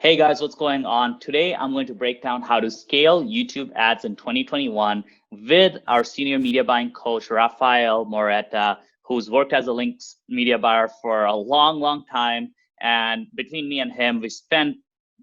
Hey guys, what's going on? Today, I'm going to break down how to scale YouTube ads in 2021 with our senior media buying coach, Rafael Moreta, who's worked as a links media buyer for a long time. And between me and him, we spent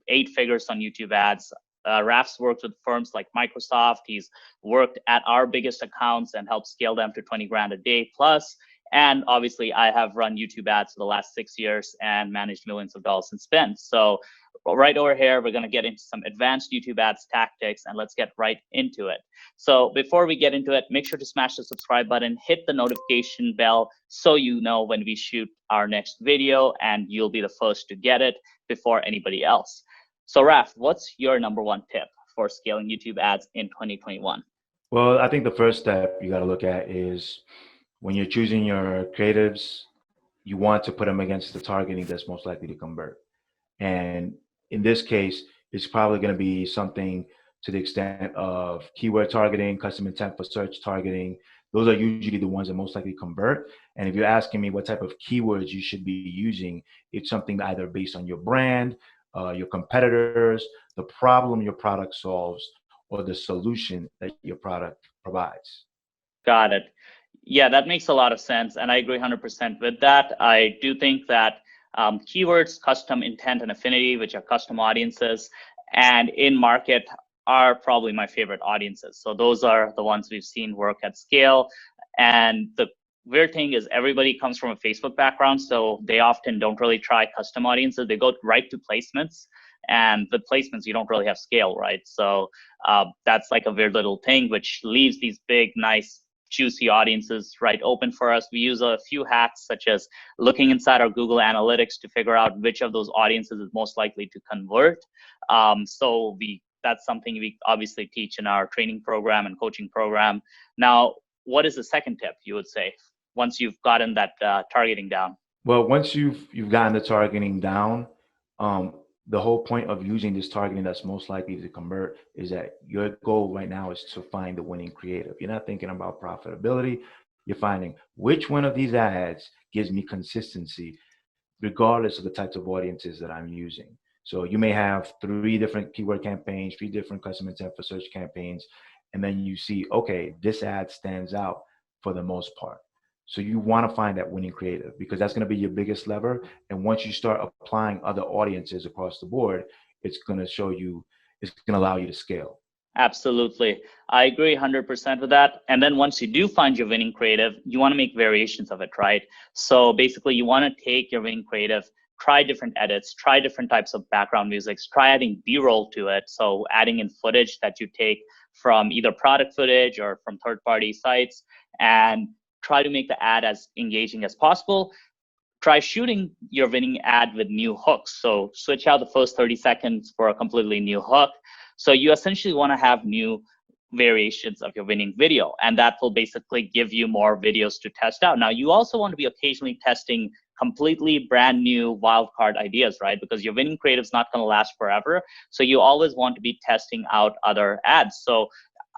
8 figures on YouTube ads. Raf's worked with firms like Microsoft. He's worked at our biggest accounts and helped scale them to 20 grand a day plus. And obviously, I have run YouTube ads for the last 6 years and managed millions of dollars in spend. So right over here, we're going to get into some advanced YouTube ads tactics, and let's get right into it. So before we get into it, make sure to smash the subscribe button, hit the notification bell so you know when we shoot our next video, and you'll be the first to get it before anybody else. So Raf, what's your number one tip for scaling YouTube ads in 2021? Well, I think the first step you got to look at is when you're choosing your creatives, you want to put them against the targeting that's most likely to convert. And in this case, it's probably going to be something to the extent of keyword targeting, custom intent for search targeting. Those are usually the ones that most likely convert. And if you're asking me what type of keywords you should be using, it's something either based on your brand, your competitors, the problem your product solves, or the solution that your product provides. Got it. Yeah, that makes a lot of sense. And I agree 100% with that. I do think that keywords, custom intent, and affinity, which are custom audiences, and in market are probably my favorite audiences. So those are the ones we've seen work at scale. And the weird thing is everybody comes from a Facebook background, so they often don't really try custom audiences. They go right to placements. And with placements, you don't really have scale, right? So that's like a weird little thing, which leaves these big, nice, juicy audiences right open for us. We use a few hacks such as looking inside our Google Analytics to figure out which of those audiences is most likely to convert. That's something we obviously teach in our training program and coaching program. Now, what is the second tip you would say once you've gotten that targeting down? Well, once you've gotten the targeting down, the whole point of using this targeting that's most likely to convert is that your goal right now is to find the winning creative. You're not thinking about profitability. You're finding which one of these ads gives me consistency, regardless of the types of audiences that I'm using. So you may have 3 different keyword campaigns, 3 different custom intent for search campaigns, and then you see, okay, this ad stands out for the most part. So you want to find that winning creative because that's going to be your biggest lever. And once you start applying other audiences across the board, it's going to allow you to scale. Absolutely. I agree 100% with that. And then once you do find your winning creative, you want to make variations of it, right? So basically you want to take your winning creative, try different edits, try different types of background music, try adding B-roll to it. So adding in footage that you take from either product footage or from third-party sites, and try to make the ad as engaging as possible. Try shooting your winning ad with new hooks. So switch out the first 30 seconds for a completely new hook. So you essentially want to have new variations of your winning video, and that will basically give you more videos to test out. Now, you also want to be occasionally testing completely brand new wildcard ideas, right? Because your winning creative is not going to last forever. So you always want to be testing out other ads. So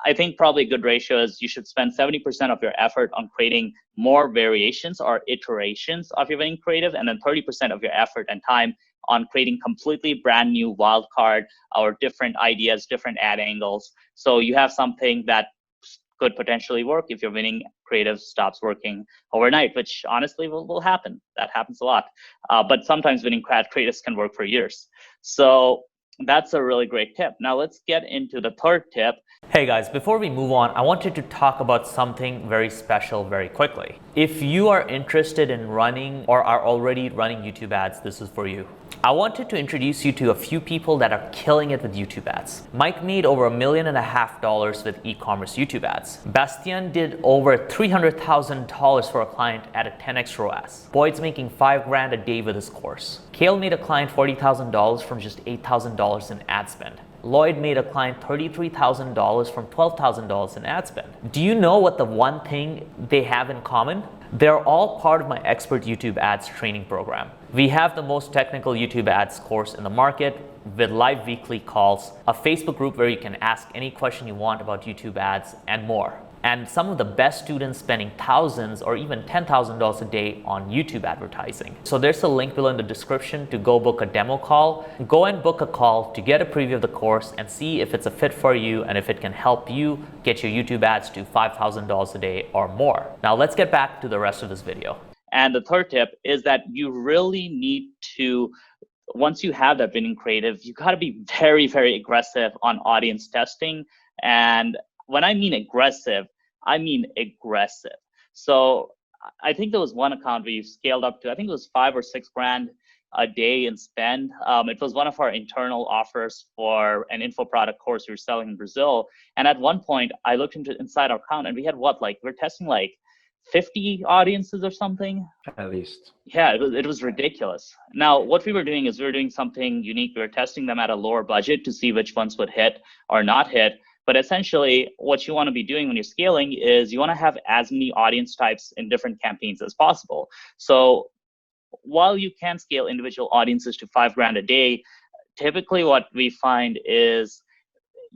I think probably a good ratio is you should spend 70% of your effort on creating more variations or iterations of your winning creative, and then 30% of your effort and time on creating completely brand new wildcard or different ideas, different ad angles. So you have something that could potentially work if your winning creative stops working overnight, which honestly will happen. That happens a lot. But sometimes winning creatives can work for years. So that's a really great tip. Now let's get into the third tip. Hey guys, before we move on, I wanted to talk about something very special very quickly. If you are interested in running or are already running YouTube ads, this is for you. I wanted to introduce you to a few people that are killing it with YouTube ads. Mike made over $1.5 million with e-commerce YouTube ads. Bastian did over $300,000 for a client at a 10x ROAS. Boyd's making $5 grand a day with his course. Kale made a client $40,000 from just $8,000 in ad spend. Lloyd made a client $33,000 from $12,000 in ad spend. Do you know what the one thing they have in common? They're all part of my expert YouTube ads training program. We have the most technical YouTube ads course in the market with live weekly calls, a Facebook group where you can ask any question you want about YouTube ads, and more. and some of the best students spending thousands or even $10,000 a day on YouTube advertising. So there's a link below in the description to go book a demo call. Go and book a call to get a preview of the course and see if it's a fit for you and if it can help you get your YouTube ads to $5,000 a day or more. Now let's get back to the rest of this video. And the third tip is that you really need to, once you have that winning creative, you got to be very, very aggressive on audience testing. And when I mean aggressive, I mean aggressive. So I think there was one account where you scaled up to, I think it was 5 or 6 grand a day in spend. It was one of our internal offers for an info product course we were selling in Brazil. And at one point I looked inside our account and we had we're testing like 50 audiences or something. At least. Yeah, it was ridiculous. Now, what we were doing is we were doing something unique. We were testing them at a lower budget to see which ones would hit or not hit. But essentially, what you want to be doing when you're scaling is you want to have as many audience types in different campaigns as possible. So while you can scale individual audiences to 5 grand a day, typically what we find is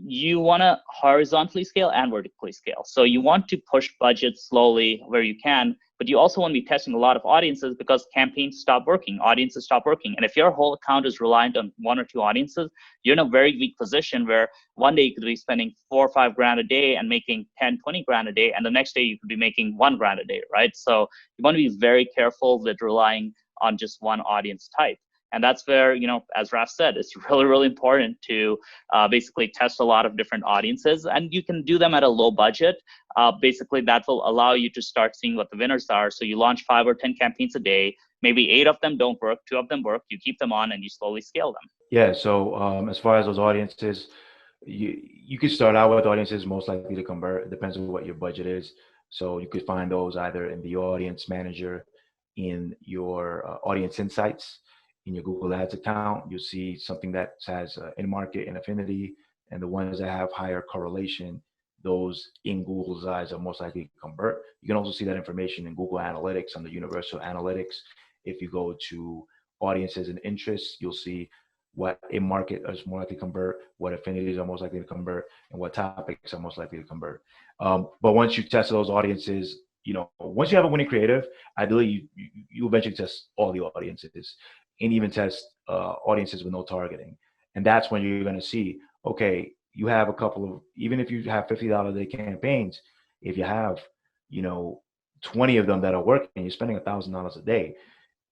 you want to horizontally scale and vertically scale. So you want to push budgets slowly where you can, but you also want to be testing a lot of audiences because campaigns stop working, audiences stop working. And if your whole account is reliant on 1 or 2 audiences, you're in a very weak position where one day you could be spending 4 or 5 grand a day and making 10, 20 grand a day. And the next day you could be making 1 grand a day, right? So you want to be very careful with relying on just one audience type. And that's where, as Raf said, it's really, really important to basically test a lot of different audiences. And you can do them at a low budget. Basically, that will allow you to start seeing what the winners are. So you launch 5 or 10 campaigns a day. Maybe 8 of them don't work, 2 of them work. You keep them on and you slowly scale them. Yeah. So as far as those audiences, you could start out with audiences most likely to convert. It depends on what your budget is. So you could find those either in the audience manager, in your audience insights. In your Google Ads account, you'll see something that has in-market and affinity, and the ones that have higher correlation, those in Google's eyes are most likely to convert. You can also see that information in Google Analytics under Universal Analytics. If you go to audiences and interests, you'll see what in-market is more likely to convert, what affinities are most likely to convert, and what topics are most likely to convert. But once you test those audiences, once you have a winning creative, ideally you eventually test all the audiences. And even test audiences with no targeting. And that's when you're going to see, okay, you have a couple of, even if you have $50 a day campaigns, if you have, 20 of them that are working, you're spending $1,000 a day.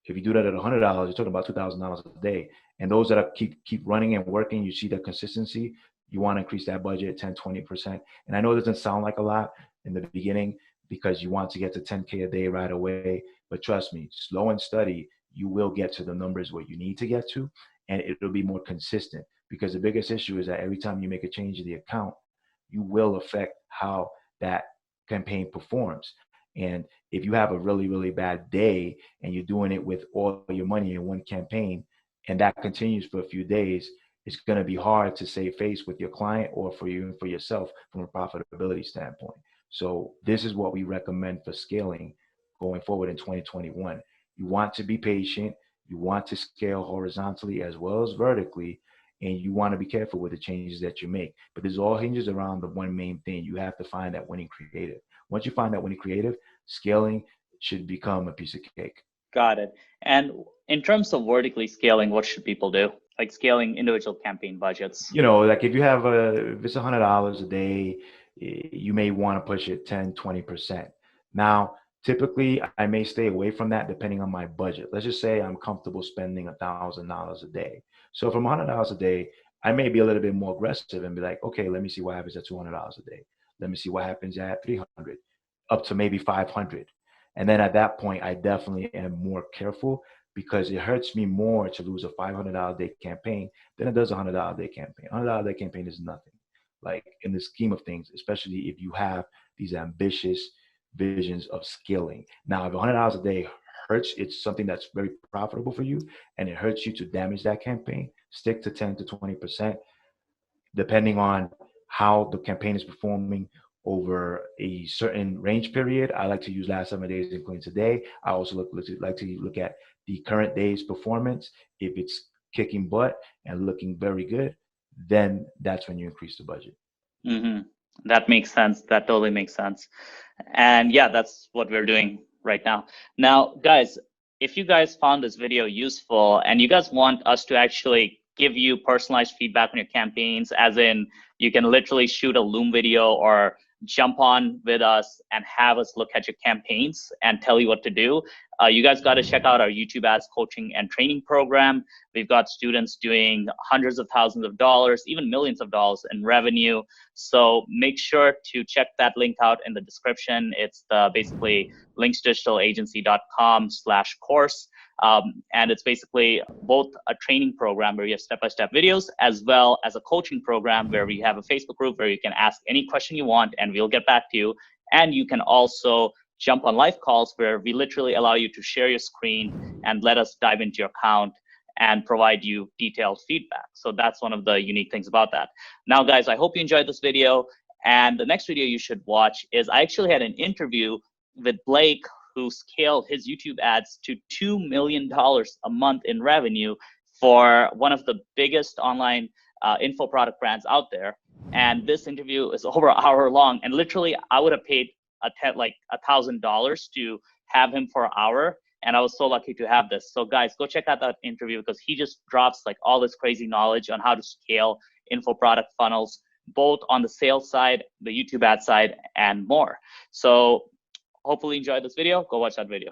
If you do that at $100, you're talking about $2,000 a day. And those that are keep running and working, you see the consistency, you want to increase that budget 10, 20%. And I know it doesn't sound like a lot in the beginning because you want to get to 10K a day right away. But trust me, slow and steady, you will get to the numbers where you need to get to, and it'll be more consistent, because the biggest issue is that every time you make a change in the account, you will affect how that campaign performs. And if you have a really, really bad day and you're doing it with all your money in one campaign, and that continues for a few days, it's going to be hard to save face with your client or for you and for yourself from a profitability standpoint. So this is what we recommend for scaling going forward in 2021. You want to be patient, you want to scale horizontally as well as vertically, and you want to be careful with the changes that you make. But this all hinges around the one main thing. You have to find that winning creative. Once you find that winning creative, scaling should become a piece of cake. Got it. And in terms of vertically scaling, what should people do? Like scaling individual campaign budgets? Like if you have if it's $100 a day, you may want to push it 10, 20%. Now, typically, I may stay away from that depending on my budget. Let's just say I'm comfortable spending $1,000 a day. So from $100 a day, I may be a little bit more aggressive and be like, okay, let me see what happens at $200 a day. Let me see what happens at 300, up to maybe 500. And then at that point, I definitely am more careful because it hurts me more to lose a $500 a day campaign than it does a $100 a day campaign. $100 a day campaign is nothing. Like in the scheme of things, especially if you have these ambitious visions of scaling. Now, if $100 a day hurts, it's something that's very profitable for you, and it hurts you to damage that campaign, stick to 10 to 20%, depending on how the campaign is performing over a certain range period. I like to use last 7 days, including today. I also like to look at the current day's performance. If it's kicking butt and looking very good, then that's when you increase the budget. Mm-hmm. That makes sense. That totally makes sense. And yeah, that's what we're doing right now. Now, guys, if you guys found this video useful and you guys want us to actually give you personalized feedback on your campaigns, as in you can literally shoot a Loom video or jump on with us and have us look at your campaigns and tell you what to do, you guys got to check out our YouTube ads coaching and training program. We've got students doing hundreds of thousands of dollars, even millions of dollars in revenue. So make sure to check that link out in the description. It's basically linksdigitalagency.com/course. And it's basically both a training program where you have step-by-step videos, as well as a coaching program where we have a Facebook group where you can ask any question you want and we'll get back to you. And you can also jump on live calls where we literally allow you to share your screen and let us dive into your account and provide you detailed feedback. So that's one of the unique things about that. Now, guys, I hope you enjoyed this video. And the next video you should watch is I actually had an interview with Blake, who scaled his YouTube ads to $2 million a month in revenue for one of the biggest online info product brands out there. And this interview is over an hour long. And literally, I would have paid like $1,000 to have him for an hour. And I was so lucky to have this. So guys, go check out that interview because he just drops like all this crazy knowledge on how to scale info product funnels, both on the sales side, the YouTube ad side, and more. So hopefully you enjoyed this video. Go watch that video.